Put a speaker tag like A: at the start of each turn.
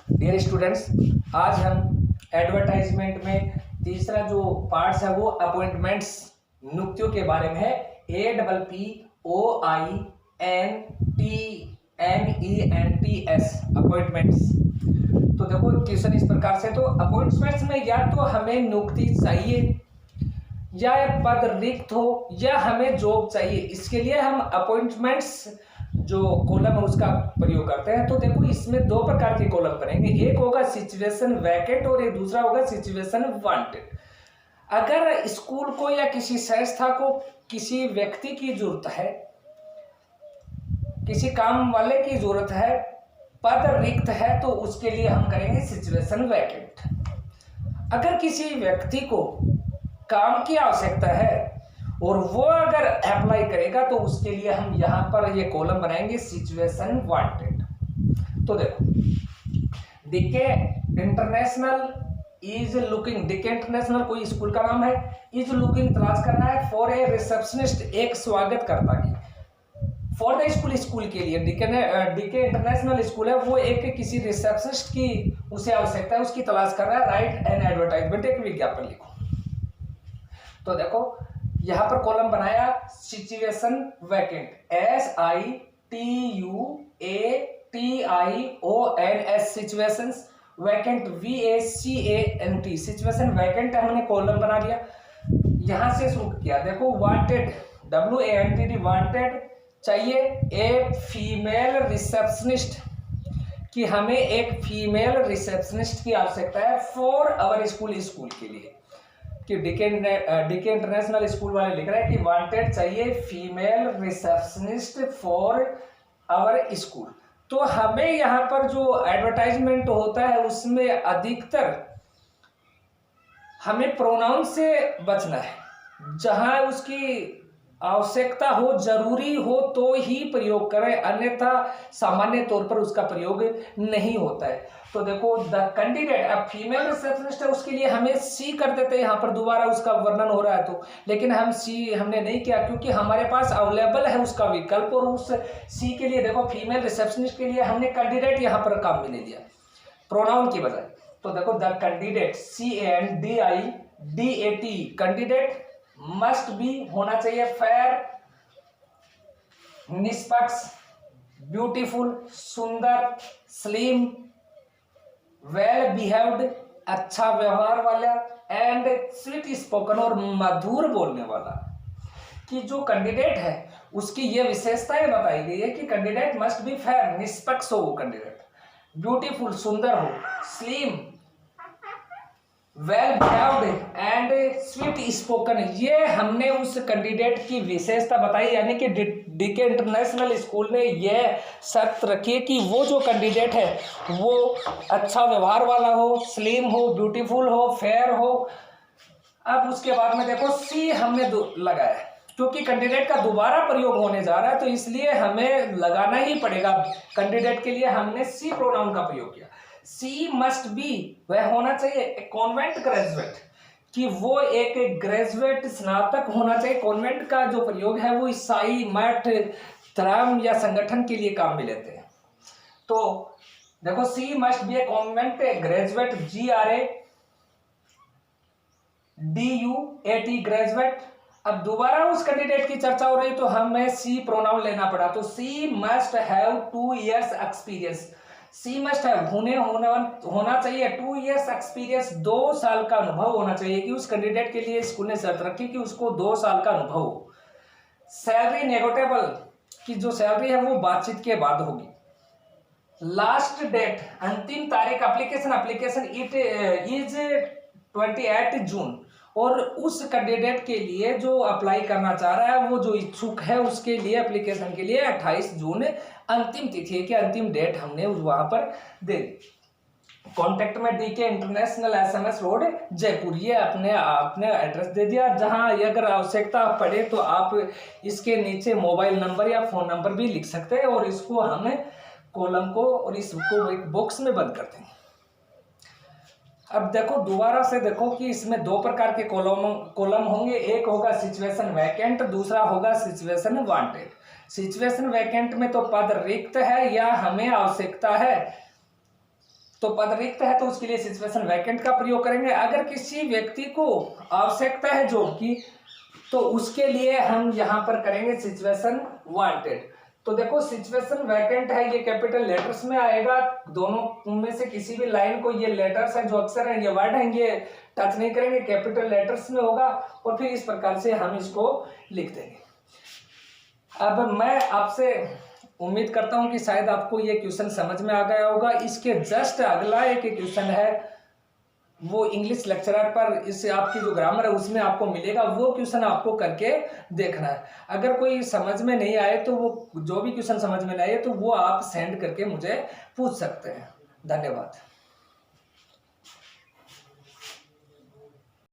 A: Dear students, आज हम advertisement में तीसरा जो पार्ट्स है वो अपॉइंटमेंट्स नियुक्तियों के बारे में है। APPOINTMENTS appointments. तो देखो क्वेश्चन इस प्रकार से, तो अपॉइंटमेंट्स में या तो हमें नियुक्ति चाहिए या पद रिक्त हो या हमें जॉब चाहिए, इसके लिए हम अपॉइंटमेंट्स जो कॉलम है उसका प्रयोग करते हैं। तो देखो इसमें दो प्रकार के कॉलम बनेंगे, एक होगा सिचुएशन वैकेंट और एक दूसरा होगा सिचुएशन वांटेड। अगर स्कूल को या किसी संस्था को किसी व्यक्ति की जरूरत है, किसी काम वाले की जरूरत है, पद रिक्त है, तो उसके लिए हम करेंगे सिचुएशन वैकेंट। अगर किसी व्यक्ति को काम की आवश्यकता है और वो अगर अप्लाई करेगा तो उसके लिए हम यहां पर ये कॉलम बनाएंगे सिचुएशन वांटेड। तो देखो, DK international is looking, DK international कोई स्कूल का नाम है, इज लुकिंग तलाश कर रहा है, फॉर ए रिसेप्शनिस्ट एक स्वागतकर्ता की, फॉर द स्कूल स्कूल के लिए। डीके इंटरनेशनल स्कूल है, वो एक किसी रिसेप्शनिस्ट की उसे आवश्यकता है, उसकी तलाश कर रहा है। राइट एन एडवर्टाइजमेंट, एक विज्ञापन लिखो। तो देखो यहां पर कॉलम बनाया situation vacant, SITUATIONS situations, vacant VACANT situation vacant हमने कॉलम बना लिया। यहां से शुरू किया, देखो वांटेड WANTED वांटेड चाहिए ए फीमेल रिसेप्शनिस्ट, कि हमें एक फीमेल रिसेप्शनिस्ट की आवश्यकता है फॉर अवर स्कूल, स्कूल के लिए। कि डीके इंटरनेशनल स्कूल वाले लिख रहे हैं कि वांटेड चाहिए female receptionist for our school. तो हमें यहाँ पर जो एडवर्टाइजमेंट होता है उसमें अधिकतर हमें प्रोनाउन से बचना है, जहां उसकी आवश्यकता हो, जरूरी हो तो ही प्रयोग करें, अन्यथा सामान्य तौर पर उसका प्रयोग नहीं होता है। तो देखो द कैंडिडेट, अब फीमेल रिसेप्शनिस्ट है उसके लिए हमें सी कर देते हैं, यहाँ पर दोबारा उसका वर्णन हो रहा है तो, लेकिन हम सी हमने नहीं किया क्योंकि हमारे पास अवेलेबल है उसका विकल्प, और उस सी के लिए देखो फीमेल रिसेप्शनिस्ट के लिए हमने कैंडिडेट यहाँ पर काम में ले लिया प्रोनाउन की बजाय। तो देखो the candidate CANDIDAT candidate must be होना चाहिए फेयर, निष्पक्ष, ब्यूटीफुल सुंदर, स्लिम, वेल बिहेव्ड अच्छा व्यवहार वाला, एंड स्वीट स्पोकन और मधुर बोलने वाला। कि जो कैंडिडेट है उसकी ये विशेषताएं बताई गई है कि कैंडिडेट मस्ट बी फेयर निष्पक्ष हो, वो कैंडिडेट ब्यूटीफुल सुंदर हो, slim, well behaved and sweet spoken, ये हमने उस कैंडिडेट की विशेषता बताई। यानी कि डीके इंटरनेशनल स्कूल ने यह शर्त रखी है कि वो जो कैंडिडेट है वो अच्छा व्यवहार वाला हो, स्लिम हो, ब्यूटीफुल हो, फेयर हो। अब उसके बाद में देखो सी हमने लगाया क्योंकि कैंडिडेट का दोबारा प्रयोग होने जा रहा है, तो इसलिए हमें लगाना ही पड़ेगा। कैंडिडेट के लिए हमने सी प्रोनाउन का प्रयोग किया। सी मस्ट बी, वह होना चाहिए कॉन्वेंट ग्रेजुएट, कि वो एक ग्रेजुएट स्नातक होना चाहिए। कॉन्वेंट का जो प्रयोग है वो ईसाई मठ धर्म या संगठन के लिए काम में लेते हैं। तो देखो सी must be A convent graduate, GRADUAT graduate. अब दोबारा उस कैंडिडेट की चर्चा हो रही तो हमें सी प्रोनाउन लेना पड़ा, तो she must have 2 years experience. She must है होना चाहिए 2 years एक्सपीरियंस, 2 साल का अनुभव होना चाहिए, कि उस कैंडिडेट के लिए स्कूल ने शर्त रखी कि उसको 2 साल का अनुभव हो। सैलरी नेगोटिएबल, कि जो सैलरी है वो बातचीत के बाद होगी। लास्ट डेट अंतिम तारीख एप्लीकेशन इट इज 28 जून, और उस कैंडिडेट के लिए जो अप्लाई करना चाह रहा है, वो जो इच्छुक है उसके लिए एप्लीकेशन के लिए 28 जून अंतिम तिथि है, कि अंतिम डेट हमने वहां पर दे दी। कॉन्टेक्ट में DK international SMS road Jaipur, ये अपने एड्रेस दे दिया। जहां अगर आवश्यकता पड़े तो आप इसके नीचे मोबाइल नंबर या फोन नंबर भी लिख सकते हैं, और इसको हम कॉलम को और इसको एक बॉक्स में बंद करते हैं। अब देखो दोबारा से देखो कि इसमें दो प्रकार के कॉलम होंगे, एक होगा सिचुएशन वैकेंट, दूसरा होगा सिचुएशन वांटेड। सिचुएशन वैकेंट में तो पद रिक्त है या हमें आवश्यकता है, तो पद रिक्त है तो उसके लिए सिचुएशन वैकेंट का प्रयोग करेंगे। अगर किसी व्यक्ति को आवश्यकता है जॉब की तो उसके लिए हम यहाँ पर करेंगे सिचुएशन वांटेड। तो देखो सिचुएशन वैकेंट है, ये कैपिटल लेटर्स में आएगा, दोनों में से किसी भी लाइन को, ये लेटर्स है जो अक्षर है, ये वर्ड है, ये टच नहीं करेंगे, कैपिटल लेटर्स में होगा और फिर इस प्रकार से हम इसको लिख देंगे। अब मैं आपसे उम्मीद करता हूं कि शायद आपको ये क्वेश्चन समझ में आ गया होगा। इसके जस्ट अगला एक क्वेश्चन है, वो इंग्लिश लेक्चरर पर, इससे आपकी जो ग्रामर है उसमें आपको मिलेगा, वो क्वेश्चन आपको करके देखना है। अगर कोई समझ में नहीं आए तो वो जो भी क्वेश्चन समझ में नहीं आए तो वो आप सेंड करके मुझे पूछ सकते हैं। धन्यवाद।